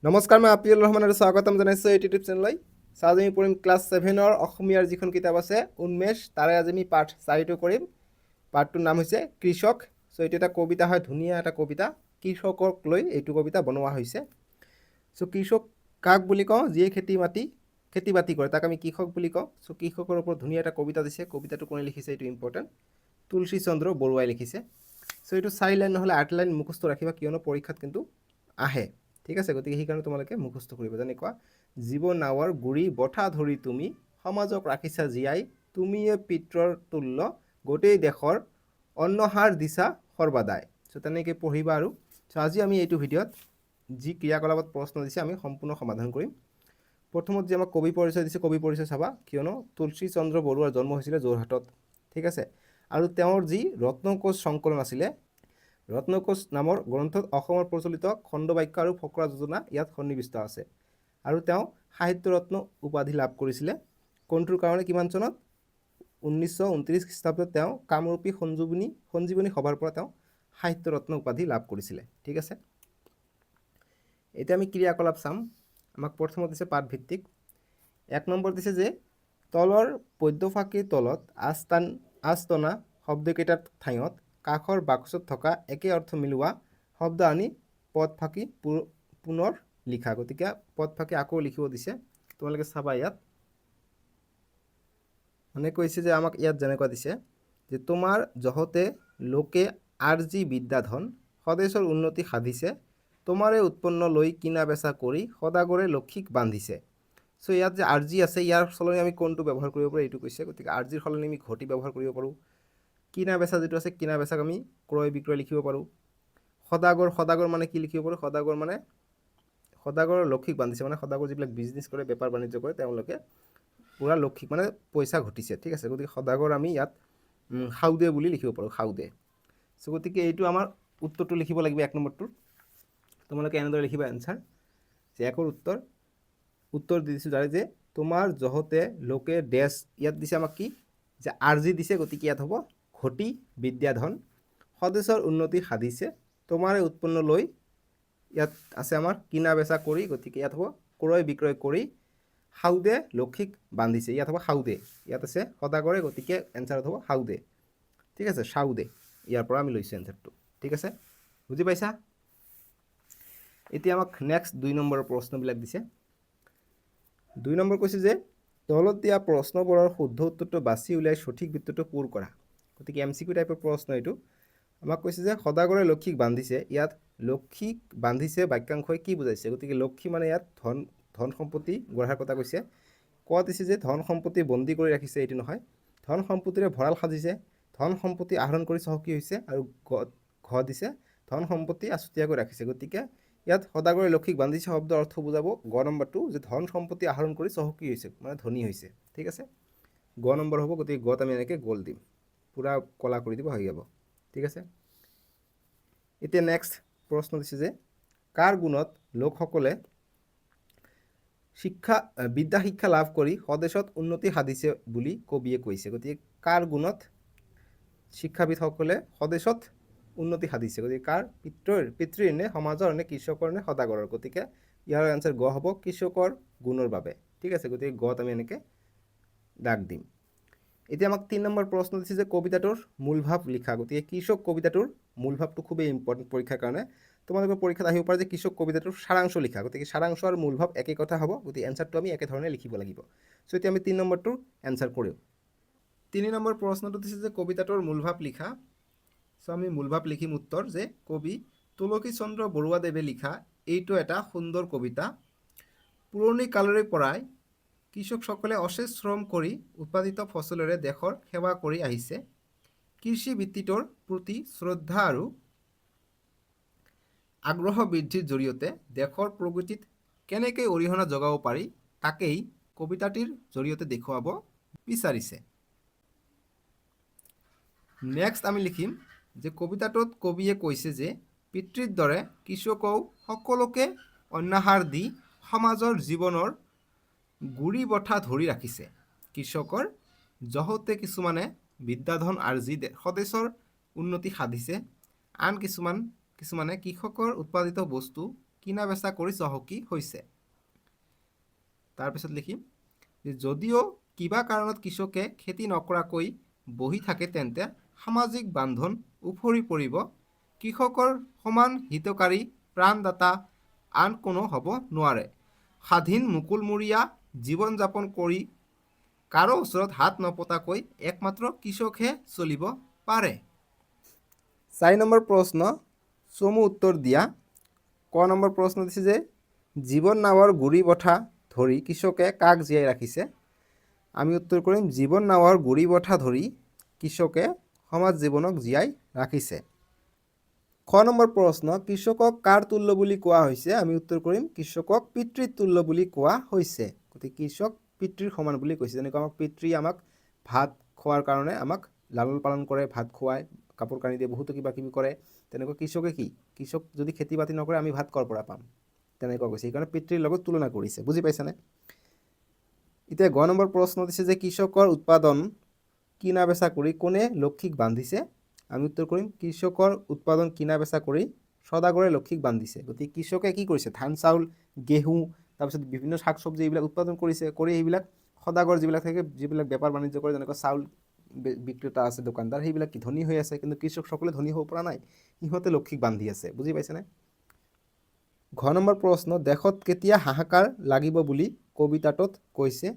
নমস্কাৰ, মই আপিউল ৰহমান আৰু স্বাগতম জনাইছোঁ এই ইউটিউব চেনেললৈ। আজি আমি পঢ়িম ক্লাছ 7 অসমীয়াৰ যিখন কিতাপ আছে উন্মেষ, তাৰে আজি আমি পাঠ 4টো কৰিম। পাঠটোৰ নাম হৈছে কৃষক। এইটো এটা কবিতা হয়, ধুনীয়া এটা কবিতা। কৃষকক লৈ এইটো কবিতা বনোৱা হৈছে। কৃষক কাক বুলি কওঁ? যিয়ে খেতি বাতি কৰে তাক আমি কৃষক বুলি কওঁ। কৃষকৰ ওপৰত ধুনীয়া এটা কবিতা দিছে। কবিতাটো কোনে লিখিছে এইটো ইম্পৰ্টেণ্ট। তুলসী চন্দ্ৰ বৰুৱাই লিখিছে। এইটো 4 লাইন নহ'লে 8 লাইন মুখস্থ ৰাখিবা, কিয়নো পৰীক্ষাত কিন্তু আহে। ঠিক আছে, গতিকে সেইকাৰণে তোমালোকে মুখস্থ কৰিব। যেনেকুৱা জীৱ নাৱৰ গুৰি বঠা ধৰি তুমি সমাজক ৰাখিছা জীয়াই, তুমিয়ে পিত্ৰৰ তুল্য গোটেই দেশৰ অন্নহাৰ দিছা সৰ্বাদাই। তেনেকৈ পঢ়িবা। আৰু আজি আমি এইটো ভিডিঅ'ত যি ক্ৰিয়াকলাপত প্ৰশ্ন দিছে আমি সম্পূৰ্ণ সমাধান কৰিম। প্ৰথমত যে আমাক কবি পৰিচয় দিছে, কবি পৰিচয় চাবা, কিয়নো তুলসী চন্দ্ৰ বৰুৱাৰ জন্ম হৈছিলে যোৰহাটত। ঠিক আছে, আৰু তেওঁৰ যি ৰত্নকোষ সংকলন আছিলে, ৰত্নকোষ নামৰ গ্ৰন্থত অসমৰ প্ৰচলিত খণ্ডবাক্য আৰু ফকৰা যোজনা ইয়াত সন্নিৱিষ্ট আছে। আৰু তেওঁ সাহিত্য ৰত্ন উপাধি লাভ কৰিছিলে কোনটোৰ কাৰণে? কিমান চনত? 1929 খ্ৰীষ্টাব্দত তেওঁ কামৰূপী সঞ্জীৱনী সভাৰ পৰা তেওঁ সাহিত্য ৰত্ন উপাধি লাভ কৰিছিলে। ঠিক আছে, এতিয়া আমি ক্ৰিয়াকলাপ চাম। আমাক প্ৰথমত দিছে পাঠভিত্তিক। 1 নম্বৰ দিছে যে তলৰ পদ্যফাঁকিৰ তলত আস্তনা শব্দকেইটাৰ ঠাইত কাষৰ বাকচত থকা একে অৰ্থ মিলোৱা শব্দ আনি পদফাঁকি পুনৰ লিখা। গতিকে পদফাঁকি আকৌ লিখিব দিছে, তোমালোকে চাবা। ইয়াত মানে কৈছে যে আমাক ইয়াত যেনেকুৱা দিছে যে তোমাৰ জহতে লোকে আৰ্জি বিদ্যাধন স্বদেশৰ উন্নতি সাধিছে, তোমাৰে উৎপন্ন লৈ কিনা বেচা কৰি সদাগৰে লক্ষীক বান্ধিছে। ইয়াত যে আৰ্জি আছে, ইয়াৰ সলনি আমি কোনটো ব্যৱহাৰ কৰিব পাৰোঁ এইটো কৈছে। গতিকে আৰ্জিৰ সলনি আমি ঘটি ব্যৱহাৰ কৰিব পাৰোঁ। কিনা বেচা যিটো আছে, কিনা বেচাক আমি ক্ৰয় বিক্ৰয় লিখিব পাৰোঁ। সদাগৰ মানে কি লিখিব পাৰোঁ? সদাগৰ মানে সদাগৰৰ লক্ষীক বান্ধিছে, মানে সদাগৰ যিবিলাক বিজনেছ কৰে, বেপাৰ বাণিজ্য কৰে, তেওঁলোকে পূৰা লক্ষীক মানে পইচা ঘটিছে। ঠিক আছে, গতিকে সদাগৰ আমি ইয়াত সাউদে বুলি লিখিব পাৰোঁ, সাউদে। গতিকে এইটো আমাৰ উত্তৰটো লিখিব লাগিব 1 নম্বৰটোৰ। তোমালোকে এনেদৰে লিখিবা এনচাৰ, যে 1ৰ উত্তৰ দি দিছোঁ যাৰে যে তোমাৰ জহতে লোকে ডেছ, ইয়াত দিছে আমাক কি? যে আৰ্জি দিছে, গতিকে ইয়াত হ'ব ঘটি বিদ্যাধন স্বদেশৰ উন্নতি সাধিছে, তোমাৰে উৎপন্ন লৈ, ইয়াত আছে আমাৰ কিনা বেচা কৰি, গতিকে ইয়াত হ'ব ক্ৰয় বিক্ৰয় কৰি সাউদে লক্ষীক বান্ধিছে, ইয়াত হ'ব সাউদে। ইয়াত আছে সদাগৰে, গতিকে এনচাৰত হ'ব সাউদে। ঠিক আছে, সাউদে, ইয়াৰ পৰা আমি লৈছোঁ এনচাৰটো। ঠিক আছে, বুজি পাইছা? এতিয়া আমাক নেক্সট 2 নম্বৰৰ প্ৰশ্নবিলাক দিছে। 2 নম্বৰ কৈছে যে তলত দিয়া প্ৰশ্নবোৰৰ শুদ্ধ উত্তৰটো বাছি উলিয়াই সঠিক বিত্তটো পূৰ কৰা। গতিকে MCQ টাইপৰ প্ৰশ্ন এইটো। আমাক কৈছে যে সদাগৰে লক্ষীক বান্ধিছে, ইয়াত লক্ষীক বান্ধিছে বাক্যাংশই কি বুজাইছে? গতিকে লক্ষী মানে ইয়াত ধন সম্পত্তি গঢ়াৰ কথা কৈছে। কোৱা দিছে যে ধন সম্পত্তি বন্দী কৰি ৰাখিছে, এইটো নহয়। ধন সম্পত্তিৰে ভঁৰাল সাজিছে, ধন সম্পত্তি আহৰণ কৰি চহকী হৈছে, আৰু ঘ দিছে ধন সম্পত্তি আছুতীয়াকৈ ৰাখিছে। গতিকে ইয়াত সদাগৰে লক্ষীক বান্ধিছে শব্দৰ অৰ্থ বুজাব গ নম্বৰটো, যে ধন সম্পত্তি আহৰণ কৰি চহকী হৈছে, মানে ধনী হৈছে। ঠিক আছে, গ নম্বৰ হ'ব। গতিকে গত আমি এনেকৈ গ'ল দিম, পূৰা কলা কৰি দিব, হৈ যাব। ঠিক আছে, এতিয়া নেক্সট প্ৰশ্ন দিছে যে কাৰ গুণত লোকসকলে বিদ্যা শিক্ষা লাভ কৰি স্বদেশত উন্নতি সাধিছে বুলি কবিয়ে কৈছে? গতিকে কাৰ গুণত শিক্ষাবিদসকলে স্বদেশত উন্নতি সাধিছে? গতিকে কাৰ? পিতৃৰ নে সমাজৰ নে কৃষকৰ নে সদাগৰৰ? গতিকে ইয়াৰ এনচাৰ গ হ'ব, কৃষকৰ গুণৰ বাবে। ঠিক আছে, গতিকে গত আমি এনেকৈ দাগ দিম। এতিয়া আমাক 3 নম্বৰ প্ৰশ্ন দিছে যে কবিতাটোৰ মূল ভাৱ লিখা। গতিকে কৃষক কবিতাটোৰ মূল ভাৱটো খুবেই ইম্পৰ্টেণ্ট পৰীক্ষাৰ কাৰণে। তোমালোকৰ পৰীক্ষাত আহিব পাৰে যে কৃষক কবিতাটোৰ সাৰাংশ লিখা। গতিকে সাৰাংশ আৰু মূল ভাৱ একেই কথা হ'ব, গতিকে এনচাৰটো আমি একেধৰণে লিখিব লাগিব। এতিয়া আমি 3 নম্বৰটোৰ এনচাৰ কৰিম। 3 নম্বৰ প্ৰশ্নটো দিছে যে কবিতাটোৰ মূল ভাৱ লিখা। আমি মূল ভাৱ লিখিম উত্তৰ, যে কবি তুলসী চন্দ্ৰ বৰুৱাদেৱে লিখা এইটো এটা সুন্দৰ কবিতা। পুৰণি কালৰে পৰাই কৃষকসকলে অশেষ শ্ৰম কৰি উৎপাদিত ফচলেৰে দেশৰ সেৱা কৰি আহিছে। কৃষি বৃত্তিটোৰ প্ৰতি শ্ৰদ্ধা আৰু আগ্ৰহ বৃদ্ধিৰ জৰিয়তে দেশৰ প্ৰগতিত কেনেকৈ অৰিহণা যোগাব পাৰি তাকেই কবিতাটিৰ জৰিয়তে দেখুৱাব বিচাৰিছে। নেক্সট আমি লিখিম যে কবিতাটোত কবিয়ে কৈছে যে পিতৃৰ দৰে কৃষকেও সকলোকে অন্নাহাৰ দি সমাজৰ জীৱনৰ গুৰি বঠা ধৰি ৰাখিছে। কৃষকৰ জহতে কিছুমানে বিদ্যাধন আৰ্জি স্বদেশৰ উন্নতি সাধিছে, আন কিছুমানে কৃষকৰ উৎপাদিত বস্তু কিনা বেচা কৰি চহকী হৈছে। তাৰপিছত লিখিম যে যদিও কিবা কাৰণত কৃষকে খেতি নকৰাকৈ বহি থাকে তেন্তে সামাজিক বান্ধন উফৰি পৰিব। কৃষকৰ সমান হিতকাৰী প্ৰাণদাতা আন কোনো হ'ব নোৱাৰে। স্বাধীন মুকুলমূৰীয়া জীৱন যাপন কৰি কাৰো ওচৰত হাত নপতাকৈ একমাত্ৰ কৃষকহে চলিব পাৰে। 4 নম্বৰ প্ৰশ্ন চমু উত্তৰ দিয়া। ক নম্বৰ প্ৰশ্ন দিছে যে জীৱন নাৱৰ গুৰি বঠা ধৰি কৃষকে কাক জীয়াই ৰাখিছে? আমি উত্তৰ কৰিম জীৱন নাৱৰ গুৰি বঠা ধৰি কৃষকে সমাজ জীৱনক জীয়াই ৰাখিছে। খ নম্বৰ প্ৰশ্ন কৃষকক কাৰ তুল্য বুলি কোৱা হৈছে? আমি উত্তৰ কৰিম কৃষকক পিতৃ তুল্য বুলি কোৱা হৈছে। গতিকে কৃষক পিতৃৰ সমান বুলি কৈছে। যেনেকৈ আমাক পিতৃয়ে আমাক ভাত খোৱাৰ কাৰণে আমাক লালন পালন কৰে, ভাত খুৱায়, কাপোৰ কানি দিয়ে, বহুতো কিবা কিবি কৰে। তেনেকৈ কৃষকে কি? কৃষক যদি খেতি বাতি নকৰে আমি ভাত ক'ৰ পৰা পাম? তেনেকুৱা কৈছে। সেইকাৰণে পিতৃৰ লগত তুলনা কৰিছে। বুজি পাইছানে? এতিয়া গ নম্বৰ প্ৰশ্ন দিছে যে কৃষকৰ উৎপাদন কিনা বেচা কৰি কোনে লক্ষীক বান্ধিছে? আমি উত্তৰ কৰিম কৃষকৰ উৎপাদন কিনা বেচা কৰি সদাগৰে লক্ষীক বান্ধিছে। গতিকে কৃষকে কি কৰিছে? ধান চাউল ঘেঁহু তাৰপিছত বিভিন্ন শাক চব্জি এইবিলাক উৎপাদন কৰিছে, কৰি এইবিলাক সদাগৰ যিবিলাক থাকে, যিবিলাক বেপাৰ বাণিজ্য কৰে, যেনেকৈ চাউল বিক্ৰেতা আছে, দোকানদাৰ, সেইবিলাক কি ধনী হৈ আছে, কিন্তু কৃষক সকলে ধনী হ'ব পৰা নাই। সিহঁতে লক্ষীক বান্ধি আছে। বুজি পাইছেনে? ঘ নম্বৰ প্ৰশ্ন দেশত কেতিয়া হাহাকাৰ লাগিব বুলি কবিতাটোত কৈছে?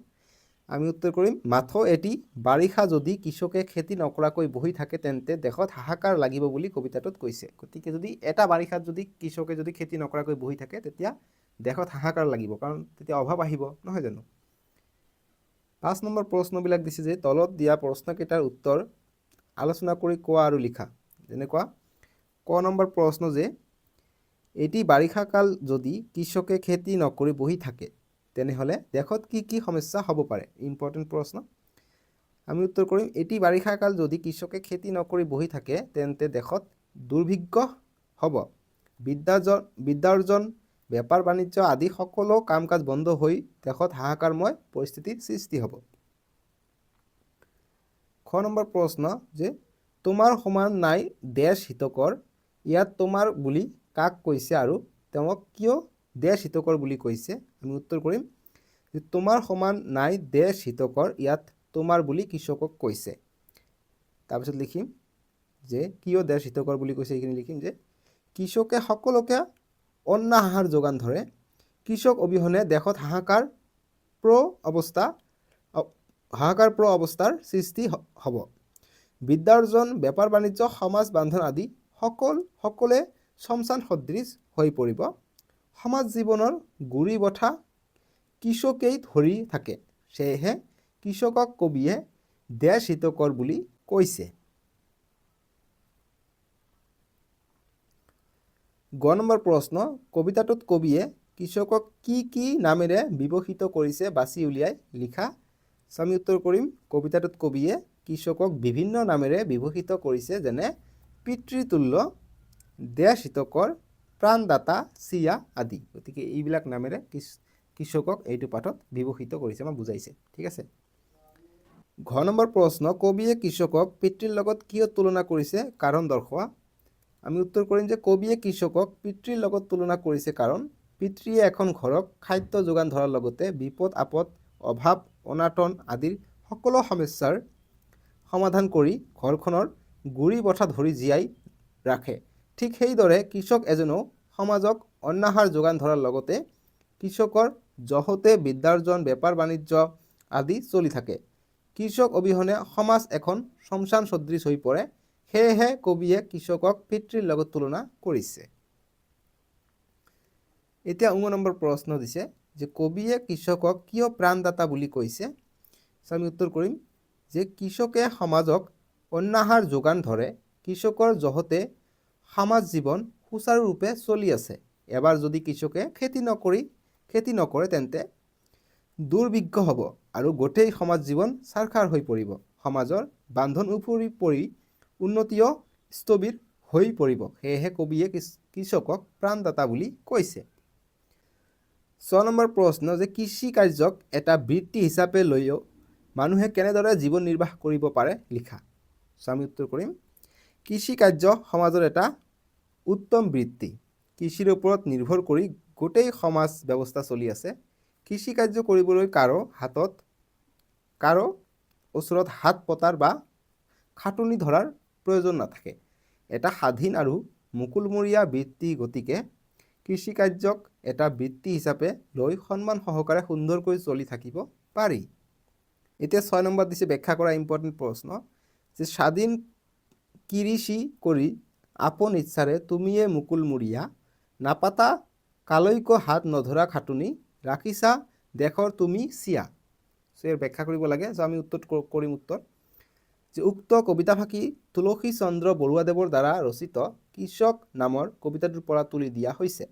আমি উত্তৰ কৰিম মাথো এটি বাৰিষা যদি কৃষকে খেতি নকৰাকৈ বহি থাকে তেন্তে দেশত হাহাকাৰ লাগিব বুলি কবিতাটোত কৈছে। গতিকে যদি এটা বাৰিষাত যদি কৃষকে যদি খেতি নকৰাকৈ বহি থাকে তেতিয়া দেশত হাহাকাৰ লাগিব, কাৰণ তেতিয়া অভাৱ আহিব, নহয় জানো? 5 নম্বৰ প্ৰশ্নবিলাক দিছে যে তলত দিয়া প্ৰশ্নকেইটাৰ উত্তৰ আলোচনা কৰি কোৱা আৰু লিখা। যেনেকুৱা ক নম্বৰ প্ৰশ্ন যে এটি বাৰিষা কাল যদি কৃষকে খেতি নকৰি বহি থাকে তেনেহ'লে দেশত কি কি সমস্যা হ'ব পাৰে? ইম্পৰ্টেণ্ট প্ৰশ্ন। আমি উত্তৰ কৰিম এটি বাৰিষা কাল যদি কৃষকে খেতি নকৰি বহি থাকে তেন্তে দেশত দুৰ্ভিক্ষ হ'ব। বিদ্যাৰ্জন বেপাৰ বাণিজ্য আদি সকলো কাম কাজ বন্ধ হৈ দেশত হাহাকাৰময় পৰিস্থিতিৰ সৃষ্টি হ'ব। খ নম্বৰ প্ৰশ্ন যে তোমাৰ সমান নাই দেশ হিতকৰ, ইয়াত তোমাৰ বুলি কাক কৈছে আৰু তেওঁক কিয় দেশ হিতকৰ বুলি কৈছে? আমি উত্তৰ কৰিম যে তোমাৰ সমান নাই দেশ হিতকৰ, ইয়াত তোমাৰ বুলি কৃষকক কৈছে। তাৰপিছত লিখিম যে কিয় দেশ হিতকৰ বুলি কৈছে, এইখিনি লিখিম যে কৃষকে সকলোকে অন্ন আহাৰ যোগান ধৰে। কৃষক অবিহনে দেশত হাহাকাৰ অৱস্থাৰ সৃষ্টি হ'ব। বিদ্যাৰ্জন বেপাৰ বাণিজ্য সমাজ বান্ধন আদি সকলে শমশান সদৃশ হৈ পৰিব। সমাজ জীৱনৰ গুৰি বঠা কৃষকেই ধৰি থাকে, সেয়েহে কৃষকক কবিয়ে দেশ হিতকৰ বুলি কৈছে। গ নম্বৰ প্ৰশ্ন কবিতাটোত কবিয়ে কৃষকক কি কি নামেৰে বিভূষিত কৰিছে বাছি উলিয়াই লিখা। আমি উত্তৰ কৰিম কবিতাটোত কবিয়ে কৃষকক বিভিন্ন নামেৰে বিভূষিত কৰিছে, যেনে পিতৃতুল্য, দেশ হিতকৰ, প্ৰাণদাতা, চিয়া আদি। গতিকে এইবিলাক নামেৰে কৃষকক এইটো পাঠত বিভূষিত কৰিছে বা বুজাইছে। ঠিক আছে। ঘ নম্বৰ প্ৰশ্ন কবিয়ে কৃষকক পিতৃৰ লগত কিয় তুলনা কৰিছে, কাৰণ দৰ্শোৱা। আমি উত্তৰ কৰিম যে কবিয়ে কৃষকক পিতৃৰ লগত তুলনা কৰিছে কাৰণ পিতৃয়ে এখন ঘৰক খাদ্য যোগান ধৰাৰ লগতে বিপদ আপদ অভাৱ অনাটন আদিৰ সকলো সমস্যাৰ সমাধান কৰি ঘৰখনৰ গুৰি বঠা ধৰি জীয়াই ৰাখে। ঠিক সেইদৰে কৃষক এজনেও সমাজক অন্নাহাৰ যোগান ধৰাৰ লগতে কৃষকৰ জহতে বিদ্যাৰ্জন বেপাৰ বাণিজ্য আদি চলি থাকে। কৃষক অবিহনে সমাজ এখন শমশান সদৃশ হৈ পৰে, সেয়েহে কবিয়ে কৃষকক পিতৃৰ লগত তুলনা কৰিছে। এতিয়া 9 নম্বৰ প্ৰশ্ন দিছে যে কবিয়ে কৃষকক কিয় প্ৰাণদাতা বুলি কৈছে। আমি উত্তৰ কৰিম যে কৃষকে সমাজক অন্নাহাৰ যোগান ধৰে। কৃষকৰ জহতে সমাজ জীৱন সুচাৰুৰূপে চলি আছে। এবাৰ যদি কৃষকে খেতি নকৰে তেন্তে দুৰ্ভিক্ষ হ'ব আৰু গোটেই সমাজ জীৱন ছাৰখাৰ হৈ পৰিব। সমাজৰ বান্ধন উফৰি পৰি উন্নতিও স্থবিৰ হৈ পৰিব। সেয়েহে কবিয়ে কৃষকক প্ৰাণদাতা বুলি কৈছে। 6 নম্বৰ প্ৰশ্ন যে কৃষি কাৰ্যক এটা বৃত্তি হিচাপে লৈও মানুহে কেনেদৰে জীৱন নিৰ্বাহ কৰিব পাৰে লিখা। আমি উত্তৰ কৰিম কৃষি কাৰ্য সমাজৰ এটা উত্তম বৃত্তি। কৃষিৰ ওপৰত নিৰ্ভৰ কৰি গোটেই সমাজ ব্যৱস্থা চলি আছে। কৃষি কাৰ্য কৰিবলৈ কাৰো ওচৰত হাত পতাৰ বা খাটনি ধৰাৰ প্ৰয়োজন নাথাকে। এটা স্বাধীন আৰু মুকুলমূৰীয়া বৃত্তি, গতিকে কৃষি কাৰ্যক এটা বৃত্তি হিচাপে লৈ সন্মান সহকাৰে সুন্দৰকৈ চলি থাকিব পাৰি। এতিয়া 6 নম্বৰ দিছে ব্যাখ্যা কৰা ইম্পৰ্টেণ্ট প্ৰশ্ন যে স্বাধীন কৃষি কৰি আপন ইচ্ছাৰে তুমিয়ে মুকুলমূৰীয়া, নাপাতা কালৈকো হাত নধৰা খাটনি, ৰাখিছা দেশৰ তুমি চিয়া। ইয়াৰ ব্যাখ্যা কৰিব লাগে। আমি উত্তৰ কৰিম উত্তৰ যে উক্ত কবিতাফাঁকি তুলসী চন্দ্ৰ বৰুৱাদেৱৰ দ্বাৰা ৰচিত কৃষক নামৰ কবিতাটোৰ পৰা তুলি দিয়া হৈছে।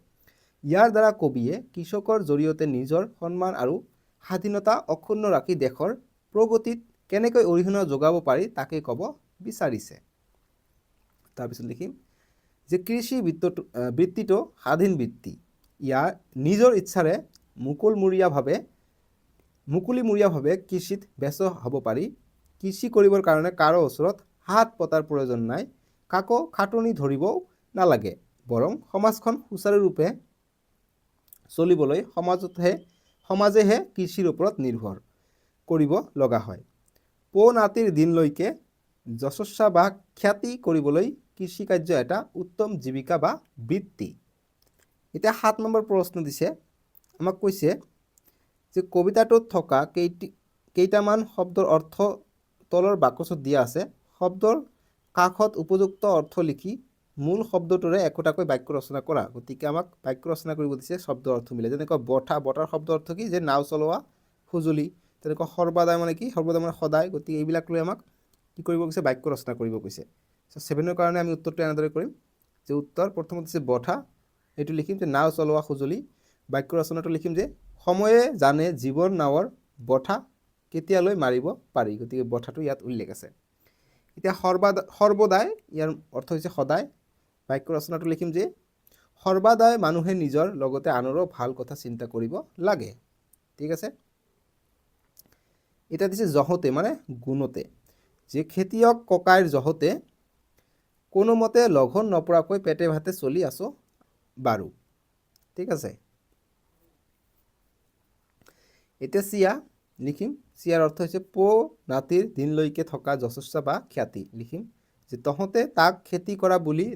ইয়াৰ দ্বাৰা কবিয়ে কৃষকৰ জৰিয়তে নিজৰ সন্মান আৰু স্বাধীনতা অক্ষুণ্ণ ৰাখি দেশৰ প্ৰগতিত কেনেকৈ অৰিহণা যোগাব পাৰি তাকে ক'ব বিচাৰিছে। তাৰপিছত লিখিম যে কৃষি বৃত্তিটো স্বাধীন বৃত্তি। ইয়াৰ নিজৰ ইচ্ছাৰে মুকলিমূৰীয়াভাৱে কৃষিত ব্যস্ত হ'ব পাৰি। কৃষি কৰিবৰ কাৰণে কাৰো ওচৰত হাত পতাৰ প্ৰয়োজন নাই, কাকো খাটনি ধৰিবও নালাগে। বৰং সমাজখন সুচাৰুৰূপে চলিবলৈ সমাজেহে কৃষিৰ ওপৰত নিৰ্ভৰ কৰিব লগা হয়। নাতিৰ দিনলৈকে যশস্যা বা খ্যাতি কৰিবলৈ কৃষি কাৰ্য এটা উত্তম জীৱিকা বা বৃত্তি। এতিয়া 7 নম্বৰ প্ৰশ্ন দিছে, আমাক কৈছে যে কবিতাটোত থকা কেইটামান শব্দৰ অৰ্থ তলৰ বাকচত দিয়া আছে। শব্দৰ কাষত উপযুক্ত অৰ্থ লিখি মূল শব্দটোৰে একোটাকৈ বাক্য ৰচনা কৰা। গতিকে আমাক বাক্য ৰচনা কৰিব দিছে শব্দৰ অৰ্থ মিলে। যেনেকৈ বঠাৰ শব্দৰ অৰ্থ কি? যে নাও চলোৱা সঁজুলি। তেনেকৈ সৰ্বদাই মানে কি? সৰ্বদাই মানে সদায়। গতিকে এইবিলাক লৈ আমাক কি কৰিব কৈছে? বাক্য ৰচনা কৰিব কৈছে। 7ৰ কাৰণে আমি উত্তৰটো এনেদৰে কৰিম যে উত্তৰ প্ৰথমত দিছে বঠা, এইটো লিখিম যে নাও চলোৱা সঁজুলি। বাক্য ৰচনাটো লিখিম যে সময়ে জানে জীৱন নাৱৰ বঠা কেতিয়ালৈ মাৰিব পাৰি। গতিকে বঠাটো ইয়াত উল্লেখ আছে। এতিয়া সৰ্বদাই, ইয়াৰ অৰ্থ হৈছে সদায়। বাক্য ৰচনাটো লিখিম যে সৰ্বদাই মানুহে নিজৰ লগতে আনৰো ভাল কথা চিন্তা কৰিব লাগে। ঠিক আছে। এটা দিছে জহতে, মানে গুণতে, যে খেতিয়ক ককাইৰ জহতে কোনোমতে লঘন নপৰাকৈ পেটে ভাতে চলি আছো বাৰু। ঠিক আছে। এতিয়া চিয়া লিখিম। চিয়াৰ অৰ্থ হৈছে নাতিৰ দিনলৈকে থকা যশস্যা বা খ্যাতি। লিখিম যে তহঁতে তাক খেতি কৰা বুলি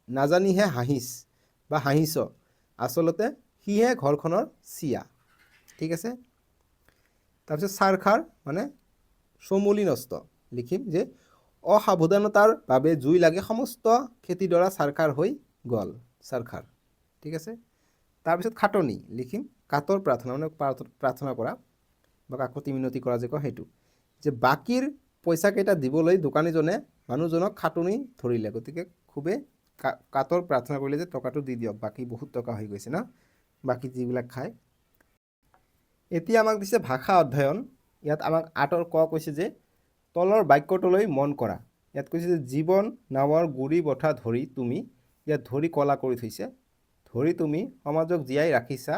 নাজানিহে হাঁহিছ, আচলতে সিহে ঘৰখনৰ চিয়া। ঠিক আছে। তাৰপিছত চাৰখাৰ মানে চমুলি নষ্ট। লিখিম যে অসাৱধানতাৰ বাবে জুই লাগে সমস্ত খেতিডৰা চাৰখাৰ হৈ গ'ল। চাৰখাৰ। ঠিক আছে। তাৰপিছত খাটনি লিখিম কাতৰ প্ৰাৰ্থনা, মানে প্ৰাৰ্থনা কৰা বা কাকতি মিনতি কৰা যে কয় সেইটো। যে বাকীৰ পইচাকেইটা দিবলৈ দোকানীজনে মানুহজনক খাটনি ধৰিলে। গতিকে খুবেই কাতৰ প্ৰাৰ্থনা কৰিলে যে টকাটো দি দিয়ক, বাকী বহুত টকা হৈ গৈছে না, বাকী যিবিলাক খায়। এতিয়া আমাক দিছে ভাষা অধ্যয়ন। ইয়াত আমাক 8ৰ ক কৈছে যে তলৰ বাক্যটোলৈ মন কৰা। ইয়াত কৈছে যে জীৱন নাৱৰ গুৰি বঠা ধৰি তুমি, ইয়াত ধৰি কলা কৰি থৈছে, ধৰি তুমি সমাজক জীয়াই ৰাখিছা।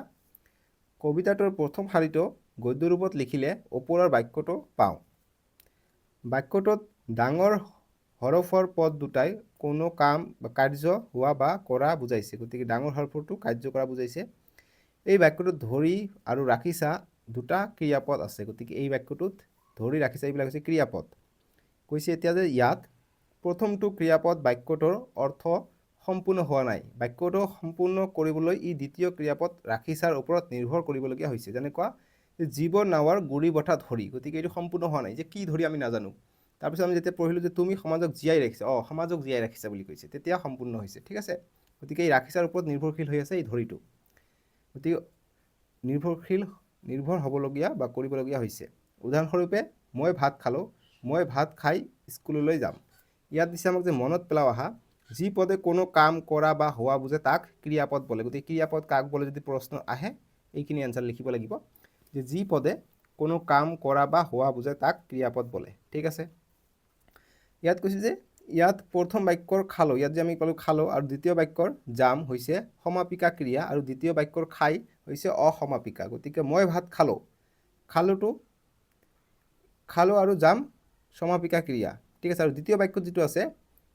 কবিতাটোৰ প্ৰথম শাৰীটো গদ্য ৰূপত লিখিলে ওপৰৰ বাক্যটো পাওঁ। বাক্যটোত ডাঙৰ হৰফৰ পদ দুটাই কোনো কাম বা কাৰ্য হোৱা বা কৰা বুজাইছে। গতিকে ডাঙৰ হৰফটো কাৰ্য কৰা বুজাইছে। এই বাক্যটোত ধৰি আৰু ৰাখিছা দুটা ক্ৰিয়াপদ আছে। গতিকে এই বাক্যটোত ধৰি ৰাখিছা এইবিলাক হৈছে ক্ৰিয়াপদ। কৈছে এতিয়া যে ইয়াত প্ৰথমটো ক্ৰিয়াপদ বাক্যটোৰ অৰ্থ সম্পূৰ্ণ হোৱা নাই। বাক্যটো সম্পূৰ্ণ কৰিবলৈ ই দ্বিতীয় ক্ৰিয়াপদ ৰাখিছাৰ ওপৰত নিৰ্ভৰ কৰিবলগীয়া হৈছে। যেনেকুৱা জীৱন নাৱৰ গুৰি বঠা ধৰি। গতিকে এইটো সম্পূৰ্ণ হোৱা নাই, যে কি ধৰি আমি নাজানো। তাৰপিছত আমি যেতিয়া পঢ়িলোঁ যে তুমি সমাজক জীয়াই ৰাখিছা, সমাজক জীয়াই ৰাখিছা বুলি কৈছে, তেতিয়া সম্পূৰ্ণ হৈছে। ঠিক আছে। গতিকে এই ৰাখিছাৰ ওপৰত নিৰ্ভৰশীল হৈ আছে এই ধৰিটো। গতিকে নিৰ্ভৰ হ'বলগীয়া বা কৰিবলগীয়া হৈছে। উদাহৰণস্বৰূপে মই ভাত খালোঁ, মই ভাত খাই স্কুললৈ যাম। ইয়াত দিছে আমাক যে মনত পেলাও আহা, যি পদে কোনো কাম কৰা বা হোৱা বুজে তাক ক্ৰিয়াপদ বোলে। গতিকে ক্ৰিয়াপদ কাক বোলে যদি প্ৰশ্ন আহে এইখিনি এনচাৰ লিখিব লাগিব, যে যি পদে কোনো কাম কৰা বা হোৱা বুজে তাক ক্ৰিয়াপদ বোলে। ঠিক আছে। ইয়াত কৈছে যে ইয়াত প্ৰথম বাক্যৰ খালোঁ, ইয়াত যে আমি ক'লোঁ খালোঁ, আৰু দ্বিতীয় বাক্যৰ যাম হৈছে সমাপিকা ক্ৰিয়া, আৰু দ্বিতীয় বাক্যৰ খাই হৈছে অসমাপিকা। গতিকে মই ভাত খালোঁ, খালোঁ আৰু যাম সমাপিকা ক্ৰিয়া। ঠিক আছে। আৰু দ্বিতীয় বাক্যত যিটো আছে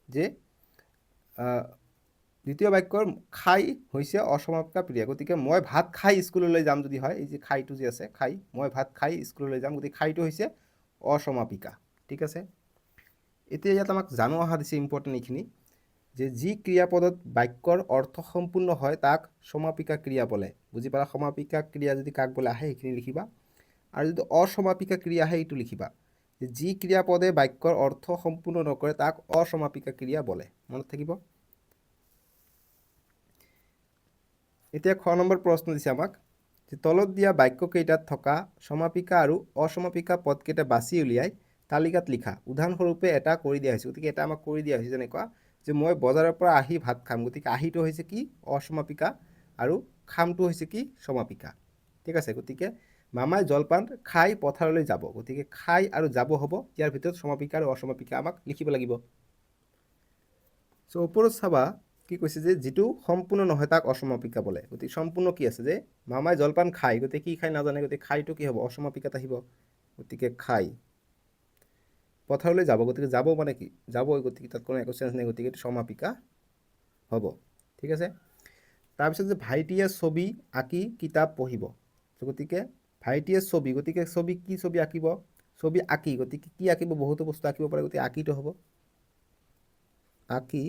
যে দ্বিতীয় বাক্যৰ খাই হৈছে অসমাপিকা ক্ৰিয়া, গতিকে মই ভাত খাই স্কুললৈ যাম যদি হয়, এই যে খাইটো যে আছে খাই, মই ভাত খাই স্কুললৈ যাম, গতিকে খাইটো হৈছে অসমাপিকা। ঠিক আছে, এতিয়া ইয়াত আমাক জানো অহা দিছে ইম্পৰ্টেণ্ট এইখিনি, যে যি ক্ৰিয়াপদত বাক্যৰ অৰ্থ সম্পূৰ্ণ হয় তাক সমাপিকা ক্ৰিয়া বোলে। বুজি পালা? সমাপিকা ক্ৰিয়া যদি কাক বোলে আহে সেইখিনি লিখিবা, আৰু যদি অসমাপিকা ক্ৰিয়া আহে এইটো লিখিবা, যে যি ক্ৰিয়াপদে বাক্যৰ অৰ্থ সম্পূৰ্ণ নকৰে তাক অসমাপিকা ক্ৰিয়া বোলে। মনত থাকিব। এতিয়া খ নম্বৰ প্ৰশ্ন দিছে আমাক, যে তলত দিয়া বাক্যকেইটাত থকা সমাপিকা আৰু অসমাপিকা পদকেইটা বাছি উলিয়াই তালিকাত লিখা। উদাহৰণস্বৰূপে এটা কৰি দিয়া হৈছে, গতিকে এটা আমাক কৰি দিয়া হৈছে যেনেকুৱা, যে মই বজাৰৰ পৰা আহি ভাত খাম, গতিকে আহিটো হৈছে কি অসমাপিকা আৰু খামটো হৈছে কি সমাপিকা। ঠিক আছে, গতিকে মামাই জলপান খাই পথাৰলৈ যাব, গতিকে খাই আৰু যাব হ'ব, ইয়াৰ ভিতৰত সমাপিকা আৰু অসমাপিকা আমাক লিখিব লাগিব। চ' ওপৰত চাবা কি কৈছে, যে যিটো সম্পূৰ্ণ নহয় তাক অসমাপিকা বোলে। গতিকে সম্পূৰ্ণ কি আছে, যে মামাই জলপান খায়, গতিকে কি খাই নাজানে, গতিকে খাইটো কি হ'ব অসমাপিকাত আহিব, গতিকে খাই। পথাৰলৈ যাব, গতিকে যাব মানে কি যাবই, গতিকে তাত কোনো একো চেঞ্জ নাই, গতিকে এইটো সমাপিকা হ'ব। ঠিক আছে, তাৰপিছত যে ভাইটিয়ে ছবি আঁকি কিতাপ পঢ়িব, গতিকে ভাইটিয়ে ছবি, গতিকে ছবি কি ছবি আঁকিব, ছবি আঁকি, গতিকে কি আঁকিব, বহুতো বস্তু আঁকিব পাৰে, গতিকে আঁকিটো হ'ব, আঁকি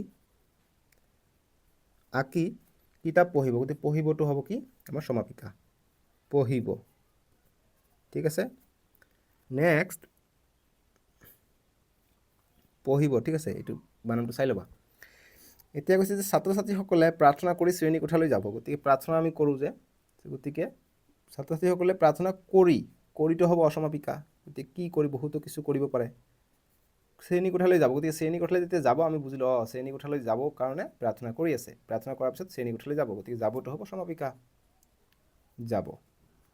আঁকি কিতাপ পঢ়িব, গতিকে পঢ়িবটো হ'ব কি আমাৰ সমাপিকা, পঢ়িব। ঠিক আছে, নেক্সট পঢ়িব। ঠিক আছে, এইটো বানানটো চাই ল'বা। এতিয়া কৈছে যে ছাত্ৰ ছাত্ৰীসকলে প্ৰাৰ্থনা কৰি শ্ৰেণীকোঠালৈ যাব, গতিকে প্ৰাৰ্থনা আমি কৰোঁ যে, গতিকে ছাত্ৰ ছাত্ৰীসকলে প্ৰাৰ্থনা কৰিটো হ'ব অসমাপিকা, গতিকে কি কৰি বহুতো কিছু কৰিব পাৰে, শ্ৰেণীকোঠালৈ যাব, গতিকে শ্ৰেণীকোঠালৈ যেতিয়া যাব আমি বুজিলোঁ শ্ৰেণীকোঠালৈ যাব কাৰণে প্ৰাৰ্থনা কৰি আছে, প্ৰাৰ্থনা কৰাৰ পিছত শ্ৰেণীকোঠালৈ যাব, গতিকে যাবটো হ'ব সমাপিকা, যাব।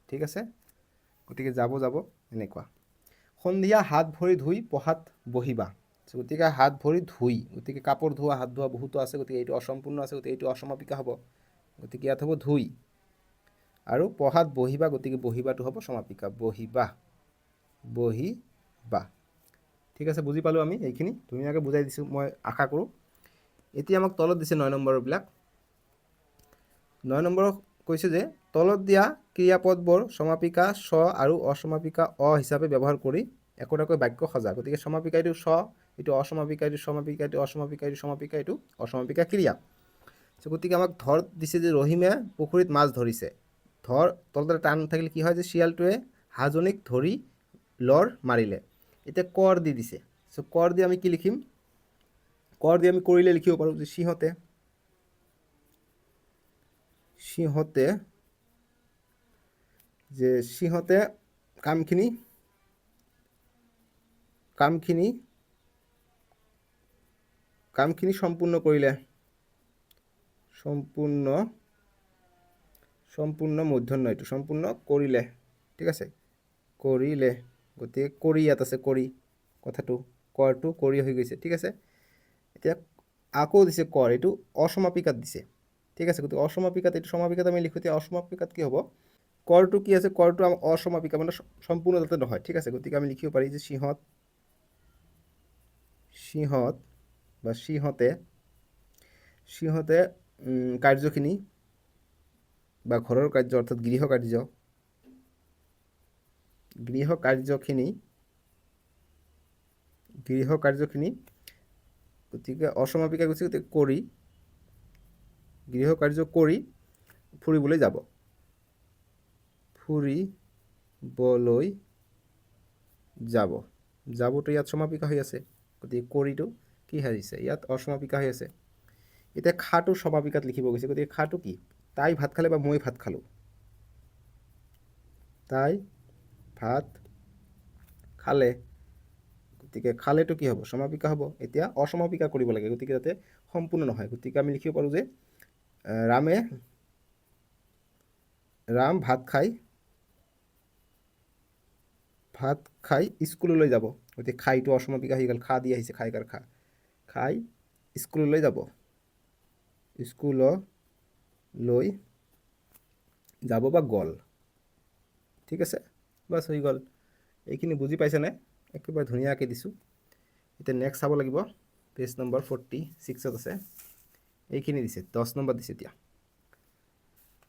ঠিক আছে, গতিকে যাব এনেকুৱা। সন্ধিয়া হাত ভৰি ধুই পঢ়াত বহিবা, গতিকে হাত ভৰি ধুই, গতিকে কাপোৰ ধোৱা হাত ধোৱা বহুতো আছে, গতিকে এইটো অসম্পূৰ্ণ আছে, গতিকে এইটো অসমাপিকা হ'ব, গতিকে ইয়াত হ'ব ধুই। আৰু পঢ়াত বহিবা, গতিকে বহিবাটো হ'ব সমাপিকা, বহিবা। ঠিক আছে, বুজি পালোঁ আমি, এইখিনি ধুনীয়াকৈ বুজাই দিছোঁ মই আশা কৰোঁ। এতিয়া আমাক তলত দিছে 9 নম্বৰবিলাক। 9 নম্বৰত কৈছে যে তলত দিয়া ক্ৰিয়াপদবোৰ সমাপিকা স আৰু অসমাপিকা অ হিচাপে ব্যৱহাৰ কৰি একোটাকৈ বাক্য সজা, গতিকে সমাপিকা এইটো স, এইটো অসমাপিকা এইটো সমাপিকা, এইটো অসমাপিকা এইটো সমাপিকা, এইটো অসমাপিকা ক্ৰিয়া। গতিকে আমাক ধৰ দিছে যে ৰহিমে পুখুৰীত মাছ ধৰিছে, ধৰ তলতে টান থাকিলে কি হয়, যে শিয়ালটোৱে হাজনীক ধৰি লৰ মাৰিলে, এতিয়া কৰ দি দিছে, চ' কৰ দি আমি কি লিখিম, কৰ দি আমি কৰিলে লিখিব পাৰোঁ, যে সিহঁতে কামখিনি সম্পূৰ্ণ কৰিলে, সম্পূৰ্ণ মূৰ্ধন্য এইটো, সম্পূৰ্ণ কৰিলে। ঠিক আছে, কৰিলে, গতিকে কৰি ইয়াত আছে, কৰি কথাটো কৰটো কৰি হৈ গৈছে। ঠিক আছে, এতিয়া আকৌ দিছে কৰ, এইটো অসমাপিকাত দিছে। ঠিক আছে, গতিকে অসমাপিকাত এইটো সমাপিকাত আমি লিখোঁ, এতিয়া অসমাপিকাত কি হ'ব, কৰটো কি আছে, কৰটো অসমাপিকা মানে সম্পূৰ্ণ যাতে নহয়। ঠিক আছে, গতিকে আমি লিখিব পাৰি যে সিহঁত বা সিহঁতে কাৰ্যখিনি বা ঘৰৰ কাৰ্য অৰ্থাৎ গৃহ কাৰ্যখিনি গতিকে অসমাপিকা গৈছে, গতিকে কৰি গৃহ কাৰ্য কৰি ফুৰিবলৈ যাবতো ইয়াত সমাপিকা হৈ আছে, গতিকে কৰিটো কি হাৰিছে, ইয়াত অসমাপিকা হৈ আছে। এতিয়া খাটো সমাপিকাত লিখিব গৈছে, গতিকে খাটো কি, তাই ভাত খালে বা মই ভাত খালোঁ, তাই ভাত খালে, গতিকে খালেটো কি হ'ব সমাপিকা হ'ব। এতিয়া অসমাপিকা কৰিব লাগে, গতিকে যাতে সম্পূৰ্ণ নহয়, গতিকে আমি লিখিব পাৰোঁ যে ৰাম ভাত খাই স্কুললৈ যাব, গতিকে খাইটো অসমাপিকা হৈ গ'ল, খা দি আহিছে, খাই স্কুললৈ যাব বা গ'ল। ঠিক আছে, বাছ হৈ গ'ল। এইখিনি বুজি পাইছেনে, একেবাৰে ধুনীয়াকৈ দিছোঁ। এতিয়া নেক্সট চাব লাগিব, পেজ নম্বৰ 46 আছে। এইখিনি দিছে 10 নম্বৰ দিছে। এতিয়া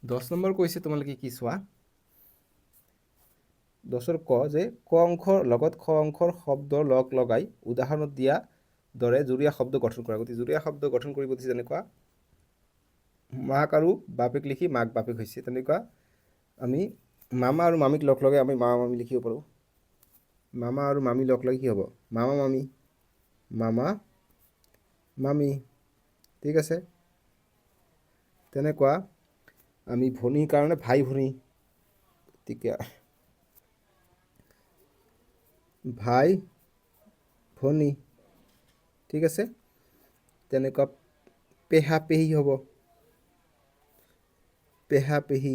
10 নম্বৰ কৈছে তোমালোকে কি চোৱা 10ৰ ক যে ক অংশৰ লগত খ অংশৰ শব্দ লগ লগাই উদাহৰণত দিয়া দৰে জুৰীয়া শব্দ গঠন কৰা। গতিকে জুৰীয়া শব্দ গঠন কৰিব দিছে যেনেকুৱা মাক আৰু বাপেক লিখি মাক বাপেক হৈছে, তেনেকুৱা আমি মামা আৰু মামীক লগ লগাই আমি মামা মামী লিখিব পাৰোঁ। মামা আৰু মামী লগ লাগি কি হ'ব মামা মামী মামা মামী, ঠিক আছে। তেনেকুৱা আমি ভনীৰ কাৰণে ভাই ভনী, গতিকে ভাই ভনী, ঠিক আছে। তেনেকুৱা পেহা পেহী হ'ব, পেহা পেহী,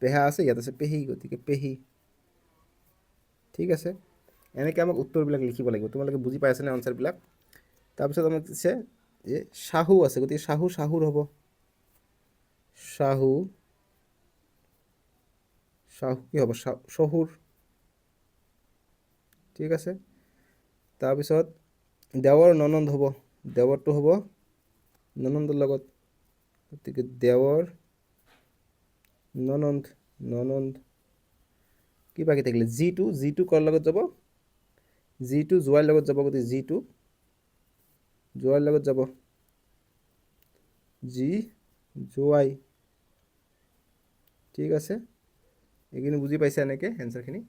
পেহা আছে ইয়াত আছে পেহী, গতিকে পেহী, ঠিক আছে। এনেকৈ আমাক উত্তৰবিলাক লিখিব লাগিব। তোমালোকে বুজি পাইছানে আনচাৰবিলাক? তাৰপিছত আমাক দিছে যে শাহু আছে, গতিকে শাহু শাহুৰ হ'ব শাহু, শাহু কি হ'ব শহুৰ, ঠিক আছে। তাৰপিছত দেৱৰ ননন্দ হ'ব, দেৱৰটো হ'ব ননন্দৰ লগত, গতিকে দেৱৰ ননন্দ, ননন্দ কি বাকী থাকিলে জিটো, জিটো কৰ লগত যাব জিটো জোৱাইৰ লগত যাব, গতিকে জিটো জোৱাইৰ লগত যাব, জি জোৱাই, ঠিক আছে। এইখিনি বুজি পাইছে এনেকৈ এনচাৰখিনি।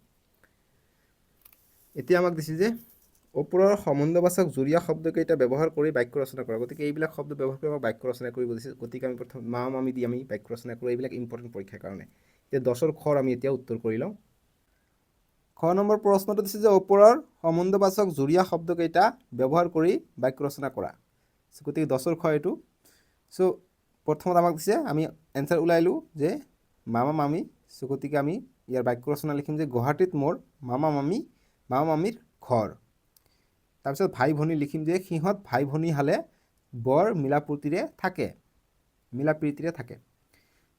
এতিয়া আমাক দিছে যে ওপৰৰ সম্বন্ধবাচক জুৰীয়া শব্দকেইটা ব্যৱহাৰ কৰি বাক্য ৰচনা কৰা। গতিকে এইবিলাক শব্দ ব্যৱহাৰ কৰি আমাক বাক্য ৰচনা কৰিব দিছে। গতিকে আমি প্ৰথম মামা মামী দি আমি বাক্য ৰচনা কৰোঁ। এইবিলাক ইম্পৰ্টেণ্ট পৰীক্ষাৰ কাৰণে। এতিয়া 10ৰ খৰ আমি এতিয়া উত্তৰ কৰি লওঁ। খ নম্বৰ প্ৰশ্নটো দিছে যে ওপৰৰ সম্বন্ধবাচক জুৰীয়া শব্দকেইটা ব্যৱহাৰ কৰি বাক্য ৰচনা কৰা। গতিকে 10ৰ খ এইটো। চ' প্ৰথমত আমাক দিছে আমি এনচাৰ ওলাইলোঁ যে মামা মামী। চ' গতিকে আমি ইয়াৰ বাক্য ৰচনা লিখিম যে গুৱাহাটীত মোৰ মামা মামীৰ ঘৰ। তাৰপিছত ভাই ভনী লিখিম যে সিহঁত ভাই ভনী হালে বৰ মিলা প্ৰীতিৰে থাকে।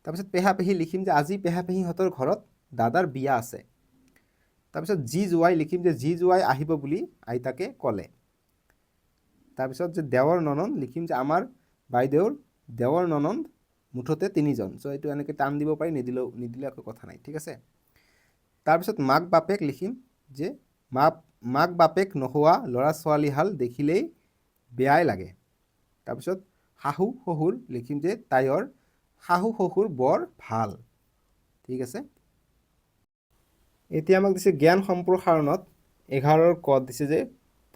তাৰপিছত পেহা পেহী লিখিম যে আজি পেহা পেহীহঁতৰ ঘৰত দাদাৰ বিয়া আছে। তাৰপিছত জি জোৱাই লিখিম যে জি জোৱাই আহিব বুলি আইতাকে ক'লে। তাৰপিছত যে দেৱৰ ননন্দ লিখিম যে আমাৰ বাইদেউৰ দেৱৰ ননন্দ মুঠতে 3জন। চ' এইটো এনেকৈ টান দিব পাৰি, নিদিলে একো কথা নাই, ঠিক আছে। তাৰপিছত মাক বাপেক লিখিম যে মাক বাপেক নোহোৱা ল'ৰা ছোৱালীহাল দেখিলেই বেয়াই লাগে। তাৰপিছত শাহু শহুৰ লিখিম যে তাইৰ শাহু শহুৰ বৰ ভাল, ঠিক আছে। এতিয়া আমাক দিছে জ্ঞান সম্প্ৰসাৰণত 11ৰ ক দিছে যে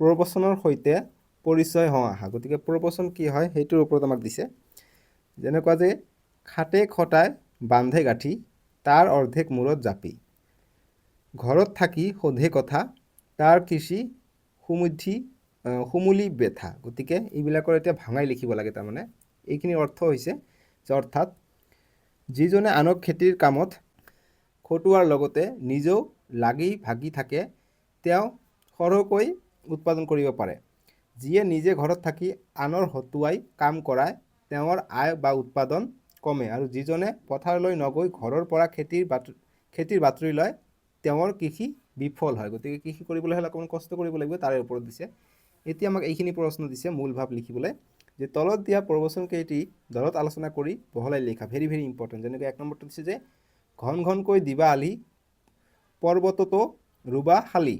প্ৰবচনৰ সৈতে পৰিচয় হওঁ আহা। গতিকে প্ৰবচন কি হয় সেইটোৰ ওপৰত আমাক দিছে। যেনেকুৱা যে খাটে খটাই বান্ধে গাঁঠি তাৰ অৰ্ধেক মূৰত জাপি, ঘৰত থাকি সোধে কথা তাৰ কৃষি সমূলি বেথা। গতিকে এইবিলাকৰ এতিয়া ভাঙাই লিখিব লাগে। তাৰমানে এইখিনিৰ অৰ্থ হৈছে যে অৰ্থাৎ যিজনে আনক খেতিৰ কামত খটুৱাৰ লগতে নিজেও লাগি ভাগি থাকে তেওঁ সৰহকৈ উৎপাদন কৰিব পাৰে। যিয়ে নিজে ঘৰত থাকি আনৰ হতুৱাই কাম কৰায় তেওঁৰ আয় বা উৎপাদন কমে, আৰু যিজনে পথাৰলৈ নগৈ ঘৰৰ পৰা খেতিৰ বাতৰি লয় তেওঁৰ কৃষি বিফল হয়। গতিকে কৃষি কৰিবলৈ হ'লে অকণমান কষ্ট কৰিব লাগিব, তাৰে ওপৰত দিছে। এতিয়া আমাক এইখিনি প্ৰশ্ন দিছে মূল ভাৱ লিখিবলৈ, যে তলত দিয়া প্ৰবচন কেইটি দলত আলোচনা কৰি বহলাই লিখা। Very very important. যেনেকৈ 1 নম্বৰটো দিছে যে ঘন ঘনকৈ দিবা আলি পৰ্বততো ৰুবা শালি,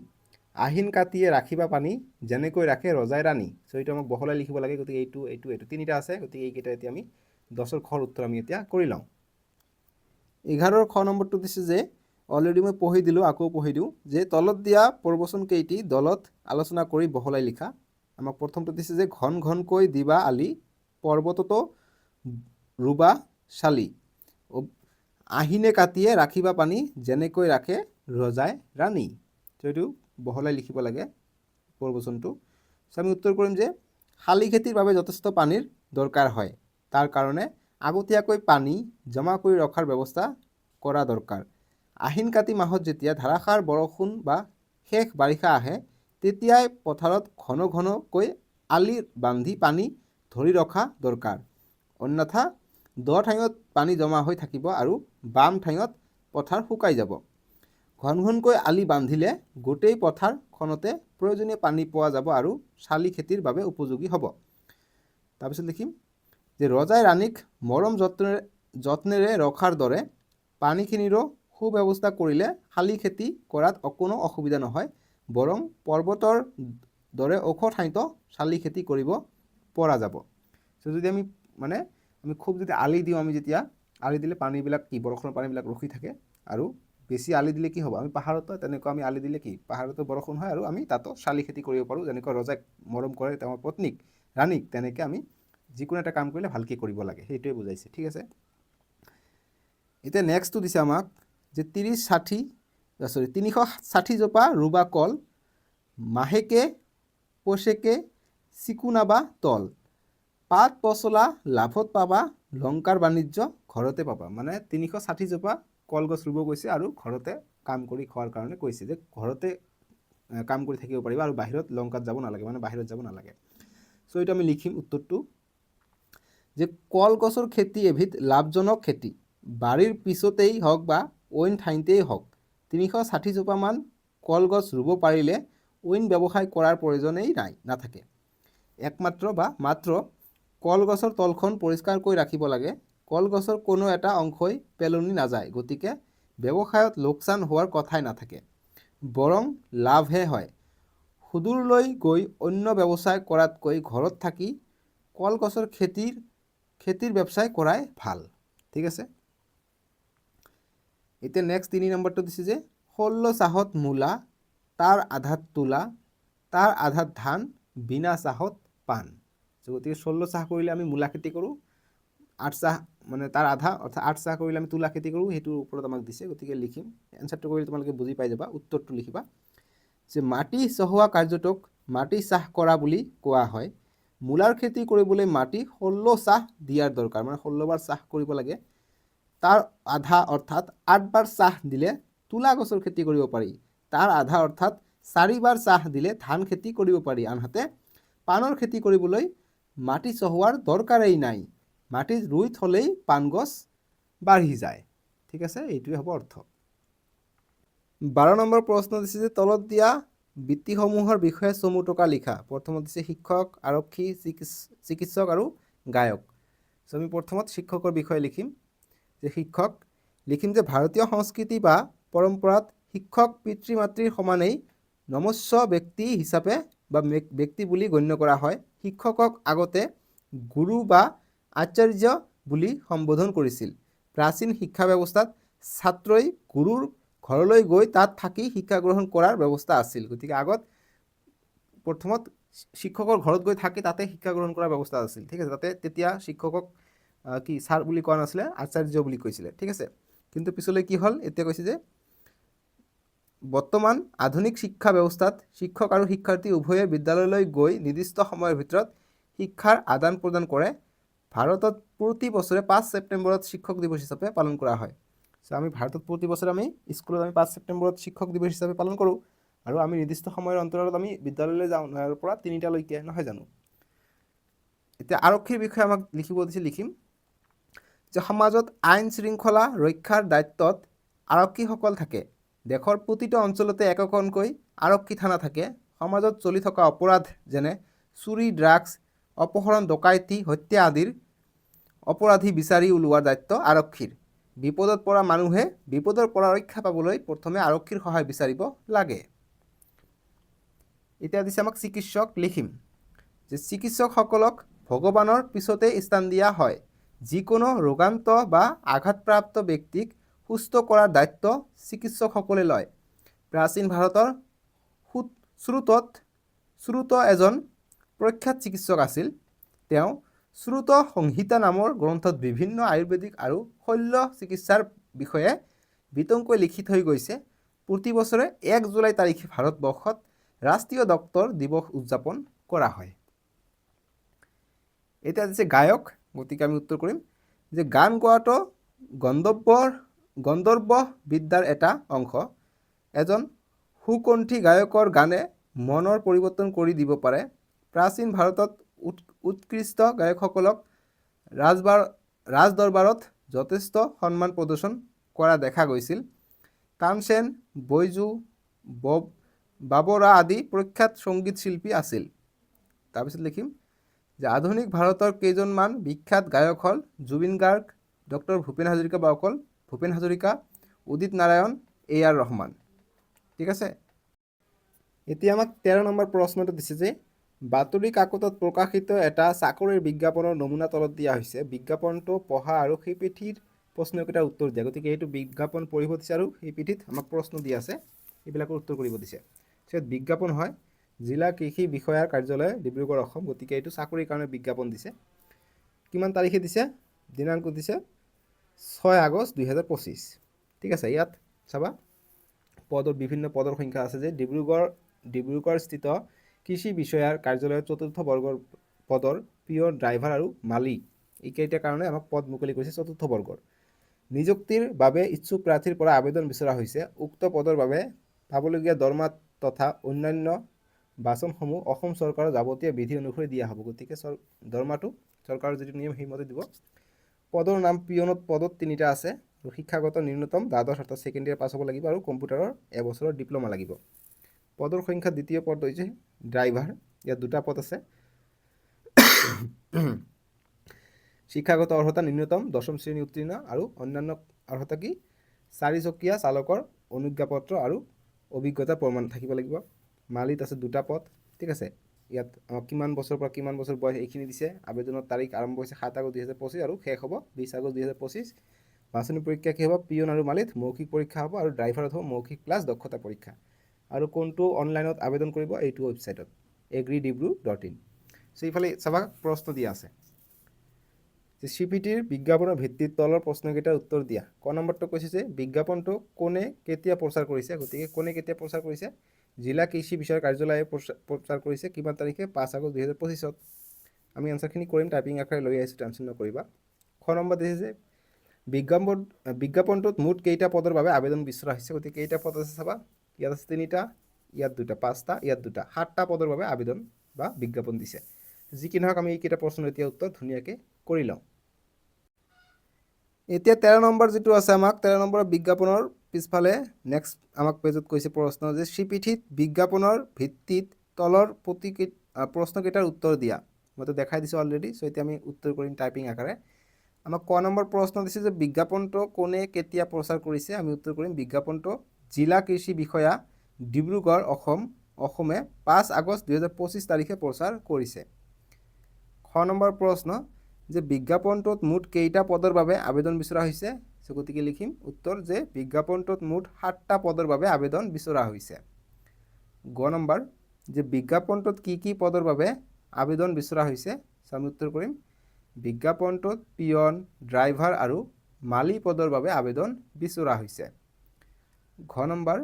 আহিন কাটিয়ে ৰাখিবা পানী যেনেকৈ ৰাখে ৰজাই ৰাণী। চ' এইটো আমাক বহলাই লিখিব লাগে। গতিকে এইটো তিনিটা আছে। গতিকে এইকেইটা এতিয়া আমি 10ৰ খৰ উত্তৰ আমি এতিয়া কৰি লওঁ। 11ৰ খ নম্বৰটো দিছে যে অলৰেডি মই পঢ়ি দিলোঁ, আকৌ পঢ়ি দিওঁ যে তলত দিয়া প্ৰবচন কেইটি দলত আলোচনা কৰি বহলাই লিখা। আমাক প্ৰথমটো দিছে যে ঘন ঘনকৈ দিবা আলি পৰ্বততো ৰুবা শালি, আহিনে কাটিয়ে ৰাখিবা পানী যেনেকৈ ৰাখে ৰজাই ৰাণী। ত' এইটো বহলাই লিখিব লাগে প্ৰবচনটো। চ' আমি উত্তৰ কৰিম যে শালি খেতিৰ বাবে যথেষ্ট পানীৰ দৰকাৰ হয়, তাৰ কাৰণে আগতীয়াকৈ পানী জমা কৰি ৰখাৰ ব্যৱস্থা কৰা দৰকাৰ। আহিন কাতি মাহত যেতিয়া ধাৰাসাৰ বৰষুণ বা শেষ বাৰিষা আহে তেতিয়াই পথাৰত ঘন ঘনকৈ আলি বান্ধি পানী ধৰি ৰখা দৰকাৰ, অন্যথা দ ঠাইত পানী জমা হৈ থাকিব আৰু বাম ঠাইত পথাৰ শুকাই যাব। ঘন ঘনকৈ আলি বান্ধিলে গোটেই পথাৰখনতে প্ৰয়োজনীয় পানী পোৱা যাব আৰু শালি খেতিৰ বাবে উপযোগী হ'ব। তাৰপিছত লিখিম যে ৰজাই ৰাণীক মৰম যত্নেৰে ৰখাৰ দৰে পানীখিনিৰো সুব্যৱস্থা কৰিলে শালি খেতি কৰাত কোনো অসুবিধা নহয়, বৰং পৰ্বতৰ দৰে ওখ ঠাইতো শালি খেতি কৰিব পৰা যাব। চ' যদি আমি খুব যদি আলি দিওঁ, আমি যেতিয়া আলি দিলে পানীবিলাক বৰষুণৰ পানীবিলাক ৰখি থাকে, আৰু বেছি আলি দিলে কি হ'ব, আমি পাহাৰতো তেনেকুৱা আমি আলি দিলে পাহাৰতো বৰষুণ হয় আৰু আমি তাতো শালি খেতি কৰিব পাৰোঁ। যেনেকৈ ৰজাক মৰম কৰে তেওঁৰ পত্নীক ৰাণীক, তেনেকৈ আমি যিকোনো এটা কাম কৰিলে ভালকৈ কৰিব লাগে, সেইটোৱে বুজাইছে। ঠিক আছে, এতিয়া নেক্সটটো দিছে আমাক যে 360 জোপা ৰুবা কল, মাহেকে পষেকে চিকুনাবা তল, পাত পচলা লাভত পাবা, লংকাৰ বাণিজ্য ঘৰতে পাবা। 360 জোপা কলগছ ৰুব কৈছে আৰু ঘৰতে কাম কৰি খোৱাৰ কাৰণে কৈছে, যে ঘৰতে কাম কৰি থাকিব পাৰিবা আৰু বাহিৰত লংকাত যাব নালাগে, বাহিৰত যাব নালাগে। চ' এইটো আমি লিখিম উত্তৰটো, যে কলগছৰ খেতি এবিধ লাভজনক খেতি। বাৰীৰ পিছতেই হওক বা অইন ঠাইতেই হওক 360 জোপামান কলগছ ৰুব পাৰিলে অইন ব্যৱসায় কৰাৰ প্ৰয়োজনেই নাথাকে। একমাত্ৰ বা মাত্ৰ কলগছৰ তলখন পৰিষ্কাৰকৈ ৰাখিব লাগে। কলগছৰ কোনো এটা অংশই পেলনি নাযায়, গতিকে ব্যৱসায়ত লোকচান হোৱাৰ কথাই নাথাকে, বৰং লাভহে হয়। সুদূৰলৈ গৈ অন্য ব্যৱসায় কৰাতকৈ ঘৰত থাকি কলগছৰ খেতিৰ ব্যৱসায় কৰাই ভাল। ঠিক আছে, এতিয়া নেক্সট 3 নম্বৰটো দিছে যে 16 চাহত মূলা, তাৰ আধাত তোলা, তাৰ আধাত ধান, বিনা চাহত পাণ। গতিকে 16 চাহ কৰিলে আমি মূলা খেতি কৰোঁ, 8 চাহ তাৰ আধা অৰ্থাৎ 8 চাহ কৰিলে আমি তোলা খেতি কৰোঁ, সেইটোৰ ওপৰত আমাক দিছে। গতিকে লিখিম, এনচাৰটো কৰিলে তোমালোকে বুজি পাই যাবা। উত্তৰটো লিখিবা যে মাটি চহোৱা কাৰ্যটোক মাটি চাহ কৰা বুলি কোৱা হয়। মূলাৰ খেতি কৰিবলৈ মাটি 16 চাহ দিয়াৰ দৰকাৰ, 16 বাৰ চাহ কৰিব লাগে। তাৰ আধা অৰ্থাৎ 8 বাৰ চাহ দিলে তোলা গছৰ খেতি কৰিব পাৰি। তাৰ আধা অৰ্থাৎ 4 বাৰ চাহ দিলে ধান খেতি কৰিব পাৰি। আনহাতে পাণৰ খেতি কৰিবলৈ মাটি চহোৱাৰ দৰকাৰেই নাই, মাটি ৰুই থলেই পাণ গছ বাঢ়ি যায়। ঠিক আছে, এইটোৱে হ'ব অৰ্থ। 12 নম্বৰ প্ৰশ্ন দিছে যে তলত দিয়া বৃত্তিসমূহৰ বিষয়ে চমু টকা লিখা। প্ৰথমত দিছে শিক্ষক, আৰক্ষী, চিকিৎসক আৰু গায়ক। চ' আমি প্ৰথমত শিক্ষকৰ বিষয়ে লিখিম। যে শিক্ষক লিখিম যে ভাৰতীয় সংস্কৃতি বা পৰম্পৰাত শিক্ষক পিতৃ মাতৃৰ সমানেই নমস্য ব্যক্তি হিচাপে বা ব্যক্তি বুলি গণ্য কৰা হয়। শিক্ষকক আগতে গুৰু বা আচাৰ্য বুলি সম্বোধন কৰিছিল। প্ৰাচীন শিক্ষা ব্যৱস্থাত ছাত্ৰই গুৰুৰ ঘৰলৈ গৈ তাত থাকি শিক্ষা গ্ৰহণ কৰাৰ ব্যৱস্থা আছিল। গতিকে আগত প্ৰথমত শিক্ষকৰ ঘৰত গৈ থাকি তাতে শিক্ষা গ্ৰহণ কৰাৰ ব্যৱস্থা আছিল। ঠিক আছে, তেতিয়া শিক্ষকক ছাৰ বুলি কোৱা নাছিলে, আচাৰ্য বুলি কৈছিলে। ঠিক আছে, কিন্তু পিছলৈ কি হ'ল, এতিয়া কৈছে যে বৰ্তমান আধুনিক শিক্ষা ব্যৱস্থাত শিক্ষক আৰু শিক্ষাৰ্থী উভয়ে বিদ্যালয়লৈ গৈ নিৰ্দিষ্ট সময়ৰ ভিতৰত শিক্ষাৰ আদান প্ৰদান কৰে। ভাৰতত প্ৰতি বছৰে 5 ছেপ্টেম্বৰত শিক্ষক দিৱস হিচাপে পালন কৰা হয়। চ' আমি ভাৰতত প্ৰতি বছৰে আমি স্কুলত 5 ছেপ্টেম্বৰত শিক্ষক দিৱস হিচাপে পালন কৰোঁ, আৰু আমি নিৰ্দিষ্ট সময়ৰ অন্তৰালত আমি বিদ্যালয়লৈ যাওঁ 9ৰ পৰা 3টালৈকে, নহয় জানো? এতিয়া আৰক্ষীৰ বিষয়ে আমাক লিখিব দিছে, লিখিম যে সমাজত আইন শৃংখলা ৰক্ষাৰ দায়িত্বত আৰক্ষীসকল থাকে। দেশৰ প্ৰতিটো অঞ্চলতে একোখনকৈ আৰক্ষী থানা থাকে। সমাজত চলি থকা অপৰাধ যেনে চুৰি, ড্ৰাগছ, অপহৰণ, ডকাইতি, হত্যা আদিৰ অপৰাধী বিচাৰি উলিওৱাৰ দায়িত্ব আৰক্ষীৰ। বিপদত পৰা মানুহে বিপদৰ পৰা ৰক্ষা পাবলৈ প্ৰথমে আৰক্ষীৰ সহায় বিচাৰিব লাগে। এতিয়া দিছে আমাক চিকিৎসক, লিখিম যে চিকিৎসকসকলক ভগৱানৰ পিছতে স্থান দিয়া হয়। যিকোনো ৰোগান্ত বা আঘাতপ্ৰাপ্ত ব্যক্তিক সুস্থ কৰাৰ দায়িত্ব চিকিৎসকসকলে লয়। প্ৰাচীন ভাৰতৰ শ্ৰুত এজন প্ৰখ্যাত চিকিৎসক আছিল। তেওঁ শ্ৰুত সংহিতা নামৰ গ্ৰন্থত বিভিন্ন আয়ুৰ্বেদিক আৰু শল্য চিকিৎসাৰ বিষয়ে বিতংকৈ লিখি থৈ গৈছে। প্ৰতি বছৰে 1 জুলাই তাৰিখে ভাৰতবৰ্ষত ৰাষ্ট্ৰীয় ডক্তৰ দিৱস উদযাপন কৰা হয়। এতিয়া দিছে গায়ক, গতিকে আমি উত্তৰ কৰিম যে গান গোৱাটো গন্ধৰ্ব বিদ্যাৰ এটা অংশ। এজন সুকণ্ঠী গায়কৰ গানে মনৰ পৰিৱৰ্তন কৰি দিব পাৰে। প্ৰাচীন ভাৰতত উৎকৃষ্ট গায়কসকলক ৰাজদৰবাৰত যথেষ্ট সন্মান প্ৰদৰ্শন কৰা দেখা গৈছিল। তানসেন, বৈজু, বাবৰা আদি প্ৰখ্যাত সংগীত শিল্পী আছিল। তাৰপিছত লিখিম যে আধুনিক ভাৰতৰ কেইজনমান বিখ্যাত গায়ক হ'ল জুবিন গাৰ্গ, ডক্টৰ ভূপেন হাজৰিকা বা অকল ভূপেন হাজৰিকা, উদিত নাৰায়ণ, A.R. ৰহমান। ঠিক আছে। এতিয়া আমাক 13 নম্বৰ প্ৰশ্নটো দিছে যে বাতৰি কাকতত প্ৰকাশিত এটা চাকৰিৰ বিজ্ঞাপনৰ নমুনা তলত দিয়া হৈছে। বিজ্ঞাপনটো পঢ়া আৰু সেই পিঠিৰ প্ৰশ্নকেইটাৰ উত্তৰ দিয়া। গতিকে এইটো বিজ্ঞাপন পঢ়িব দিছে আৰু সেই পিঠিত আমাক প্ৰশ্ন দিয়া আছে, এইবিলাকৰ উত্তৰ কৰিব দিছে। পিছত বিজ্ঞাপন হয় জিলা কৃষি বিষয়াৰ কাৰ্যালয় ডিব্ৰুগড় অসম। গতিকে এইটো চাকৰিৰ কাৰণে বিজ্ঞাপন দিছে। কিমান তাৰিখে দিছে? দিনাংক দিছে 6 আগষ্ট 2025। ঠিক আছে। ইয়াত চাবা বিভিন্ন পদৰ সংখ্যা আছে যে ডিব্ৰুগড় স্থিত কৃষি বিষয়াৰ কাৰ্যালয়ত 4ৰ্থ বৰ্গৰ পদৰ পিয়ন, ড্ৰাইভাৰ আৰু মালি এইকেইটাৰ কাৰণে আমাক পদ মুকলি কৰিছে 4ৰ্থ বৰ্গৰ। নিযুক্তিৰ বাবে ইচ্ছুক প্ৰাৰ্থীৰ পৰা আবেদন বিচৰা হৈছে। উক্ত পদৰ বাবে পাবলগীয়া দৰমহা তথা অন্যান্য বাচনসমূহ অসম চৰকাৰৰ যাৱতীয় বিধি অনুসৰি দিয়া হ'ব। গতিকে দৰমহাটো চৰকাৰৰ যিটো নিয়ম সেইমতে দিব। পদৰ নাম পিয়নত পদত 3টা আছে আৰু শিক্ষাগত ন্যূনতম দ্বাদশ অৰ্থাৎ ছেকেণ্ড ইয়াৰ পাছ হ'ব লাগিব আৰু কম্পিউটাৰৰ এবছৰৰ ডিপ্ল'মা লাগিব। পদৰ সংখ্যা দ্বিতীয় পদ হৈছে ড্ৰাইভাৰ। ইয়াত 2টা পদ আছে। শিক্ষাগত অৰ্হতা ন্যূনতম 10ম শ্ৰেণী উত্তীৰ্ণ আৰু অন্যান্য অৰ্হতা কি 4চকীয়া চালকৰ অনুজ্ঞাপত্ৰ আৰু অভিজ্ঞতা প্ৰমাণ থাকিব লাগিব। মালিত আছে 2টা পদ। ঠিক আছে। ইয়াত কিমান বছৰৰ পৰা কিমান বছৰ বয়স এইখিনি দিছে। আবেদনৰ তাৰিখ আৰম্ভ হৈছে 7 আগষ্ট 2025 আৰু শেষ হ'ব 20 আগষ্ট 2025। বাছনি পৰীক্ষা কি হ'ব? পিয়ন আৰু মালিত মৌখিক পৰীক্ষা হ'ব আৰু ড্ৰাইভাৰত হ'ব মৌখিক প্লাছ দক্ষতা পৰীক্ষা। আৰু কোনটো অনলাইনত আবেদন কৰিব? এইটো ৱেবছাইটত agridibru.in। চ' এইফালে চাবা প্ৰশ্ন দিয়া আছে যে CPTৰ বিজ্ঞাপনৰ ভিত্তিত তলৰ প্ৰশ্নকেইটাৰ উত্তৰ দিয়া। ক নম্বৰটো কৈছে যে বিজ্ঞাপনটো কোনে কেতিয়া প্ৰচাৰ কৰিছে। গতিকে কোনে কেতিয়া প্ৰচাৰ কৰিছে? জিলা কৃষি বিষয়াৰ কাৰ্যালয়ে প্ৰচাৰ কৰিছে। কিমান তাৰিখে? 5 আগষ্ট 2025। আমি এনচাৰখিনি কৰিম, টাইপিং আকাৰে লৈ আহিছোঁ, টেনশ্যন নকৰিবা। খ নম্বৰ দিছে যে বিজ্ঞাপনটোত মুঠ কেইটা পদৰ বাবে আবেদন বিচৰা হৈছে। গতিকে কেইটা পদ আছে চাবা। ইয়াত আছে 3টা, ইয়াত 2টা, 5টা, ইয়াত 2টা, 7টা পদৰ বাবে আবেদন বা বিজ্ঞাপন দিছে। যি কি নহওক আমি এইকেইটা প্ৰশ্নৰ এতিয়া উত্তৰ ধুনীয়াকৈ কৰি লওঁ। এতিয়া 13 নম্বৰ যিটো আছে আমাক 13 নম্বৰৰ বিজ্ঞাপনৰ পিছফালে নেক্সট আমাক পেজত কৈছে প্ৰশ্ন যে CPTত বিজ্ঞাপনৰ ভিত্তিত তলৰ প্ৰশ্নকেইটাৰ উত্তৰ দিয়া। মইতো দেখাই দিছোঁ অলৰেডি। চ' এতিয়া আমি উত্তৰ কৰিম টাইপিং আকাৰে। আমাক ক নম্বৰ প্ৰশ্ন দিছে যে বিজ্ঞাপনটো কোনে কেতিয়া প্ৰচাৰ কৰিছে। আমি উত্তৰ কৰিম বিজ্ঞাপনটো জিলা কৃষি বিষয়া ডিব্ৰুগড় অসমে 5 আগষ্ট 2025 তাৰিখে প্ৰচাৰ কৰিছে। খ নম্বৰ প্ৰশ্ন যে বিজ্ঞাপনটোত মুঠ কেইটা পদৰ বাবে আবেদন বিচৰা হৈছে। গতিকে লিখিম উত্তৰ যে বিজ্ঞাপনটোত মুঠ 7টা পদৰ বাবে আবেদন বিচৰা হৈছে। গ নম্বৰ যে বিজ্ঞাপনটোত কি কি পদৰ বাবে আবেদন বিচৰা হৈছে। আমি উত্তৰ কৰিম বিজ্ঞাপনটোত পিয়ন, ড্ৰাইভাৰ আৰু মালি পদৰ বাবে আবেদন বিচৰা হৈছে। ঘ নম্বৰ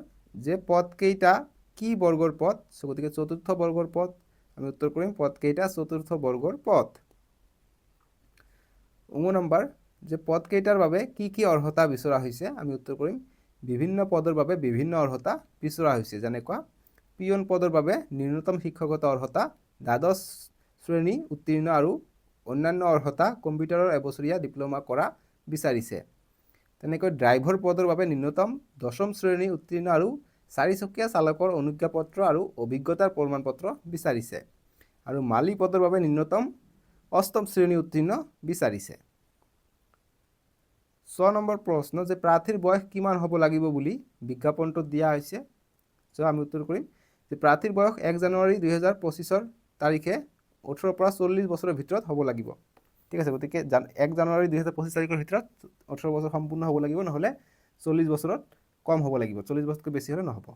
যে পদকেইটা কি বৰ্গৰ পদ। গতিকে 4ৰ্থ বৰ্গৰ পদ। আমি উত্তৰ কৰিম পদকেইটা 4ৰ্থ বৰ্গৰ পদ। নম্বৰ যে পদকেইটাৰ বাবে কি কি অৰ্হতা বিচৰা হৈছে। আমি উত্তৰ কৰিম বিভিন্ন পদৰ বাবে বিভিন্ন অৰ্হতা বিচৰা হৈছে। যেনেকুৱা পিয়ন পদৰ বাবে ন্যূনতম শিক্ষাগত অৰ্হতা দ্বাদশ শ্ৰেণী উত্তীৰ্ণ আৰু অন্যান্য অৰ্হতা কম্পিউটাৰৰ এবছৰীয়া ডিপ্ল'মা কৰা বিচাৰিছে। তেনেকৈ ড্ৰাইভাৰ পদৰ বাবে ন্যূনতম 10ম শ্ৰেণী উত্তীৰ্ণ আৰু 4চকীয়া চালকৰ অনুজ্ঞাপত্ৰ আৰু অভিজ্ঞতাৰ প্ৰমাণপত্ৰ বিচাৰিছে। আৰু মালি পদৰ বাবে ন্যূনতম 8ম শ্ৰেণী উত্তীৰ্ণ বিচাৰিছে। 6 নম্বৰ প্ৰশ্ন যে প্ৰাৰ্থীৰ বয়স কিমান হ'ব লাগিব বুলি বিজ্ঞাপনটোত দিয়া হৈছে। চ' আমি উত্তৰ কৰিম যে প্ৰাৰ্থীৰ বয়স 1 জানুৱাৰী 2025 তাৰিখে 18 পৰা 40 বছৰৰ ভিতৰত হ'ব লাগিব। ঠিক আছে। গতিকে 1 জানুৱাৰী 2025 তাৰিখৰ ভিতৰত 18 বছৰ সম্পূৰ্ণ হ'ব লাগিব, নহ'লে 40 বছৰত কম হ'ব লাগিব। 40 বছৰতকৈ বেছি হ'লে নহ'ব।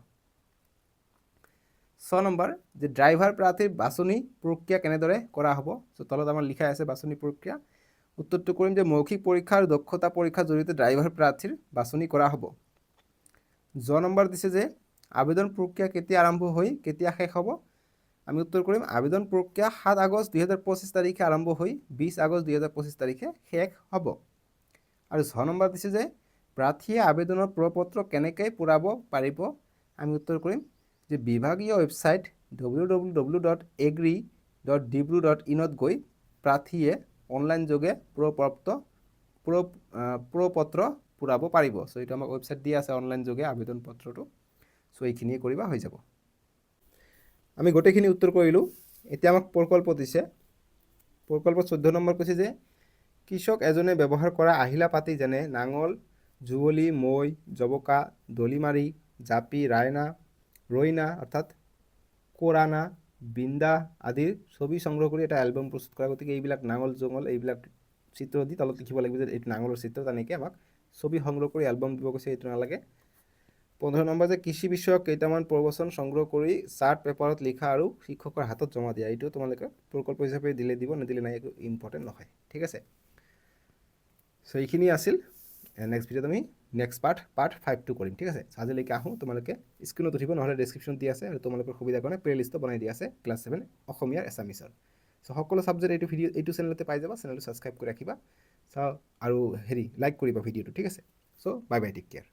6 নম্বৰ যে ড্ৰাইভাৰ প্ৰাৰ্থীৰ বাছনি প্ৰক্ৰিয়া কেনেদৰে কৰা হ'ব। চ' তলত আমাৰ লিখা আছে বাছনি প্ৰক্ৰিয়া। উত্তৰটো কৰিম যে মৌখিক পৰীক্ষা আৰু দক্ষতা পৰীক্ষাৰ জৰিয়তে ড্ৰাইভাৰ প্ৰাৰ্থীৰ বাছনি কৰা হ'ব। জ নম্বৰ দিছে যে আবেদন প্ৰক্ৰিয়া কেতিয়া আৰম্ভ হৈ কেতিয়া শেষ হ'ব। আমি উত্তৰ কৰিম আবেদন প্ৰক্ৰিয়া 7 আগষ্ট 2025 তাৰিখে আৰম্ভ হৈ 20 আগষ্ট 2025 তাৰিখে শেষ হ'ব। আৰু ঝ নম্বৰ দিছে যে প্ৰাৰ্থীয়ে আবেদনৰ প্ৰপত্ৰ কেনেকৈ পূৰাব পাৰিব। আমি উত্তৰ কৰিম যে বিভাগীয় ৱেবছাইট www.agri.dibru.in গৈ প্ৰাৰ্থীয়ে অনলাইন যোগে প্ৰপত্ৰ পূৰাব পাৰিব। চ' এইটো আমাক ৱেবছাইট দিয়া আছে অনলাইন যোগে আবেদন পত্ৰটো। চ' এইখিনিয়ে কৰিবা হৈ যাব। আমি গোটেইখিনি উত্তৰ কৰিলোঁ। এতিয়া আমাক প্ৰকল্প দিছে প্ৰকল্প 14 নম্বৰ কৈছে যে কৃষক এজনে ব্যৱহাৰ কৰা আহিলা পাতি যেনে নাঙল, যুঁৱলি, মৈ, জবকা, দলিমাৰি, জাপি, ৰয়না অৰ্থাৎ কোৰানা, বিন্দা আদিৰ ছবি সংগ্ৰহ কৰি এটা এলবাম প্ৰস্তুত কৰা। গতিকে এইবিলাক নাঙল জঙল এইবিলাক চিত্ৰ দি তলত লিখিব লাগিব যে এইটো নাঙলৰ চিত্ৰ, তেনেকৈ আমাক ছবি সংগ্ৰহ কৰি এলবাম দিব কৈছে, এইটো নালাগে। 15 নম্বৰ যে কৃষি বিষয়ক কেইটামান প্ৰবচন সংগ্ৰহ কৰি চাৰ্ট পেপাৰত লিখা আৰু শিক্ষকৰ হাতত জমা দিয়া। এইটো তোমালোকে প্ৰকল্প হিচাপে দিলে দিব, নিদিলে নাই, একো ইম্পৰ্টেণ্ট নহয়। ঠিক আছে, চ' এইখিনি আছিল। নেক্সট ভিডিঅ'ত আমি নেক্সট পাৰ্ট 5টো কৰিম। ঠিক আছে, আজিলৈকে আহোঁ। তোমালোকে স্ক্ৰীণত উঠিব, নহ'লে ডেছক্ৰিপশ্যন দি আছে, আৰু তোমালোকৰ সুবিধাৰ কাৰণে প্লে লিষ্টটো বনাই দিয়া আছে ক্লাছ 7 অসমীয়াৰ এছামিছৰ। চ' সকলো ছাবজেক্ট এইটো চেনেলতে পাই যাবা। চেনেলটো ছাবস্ক্ৰাইব কৰি ৰাখিবা। চাওঁ আৰু লাইক কৰিবা ভিডিঅ'টো। ঠিক আছে, চ' বাই বাই, টেক কেয়াৰ।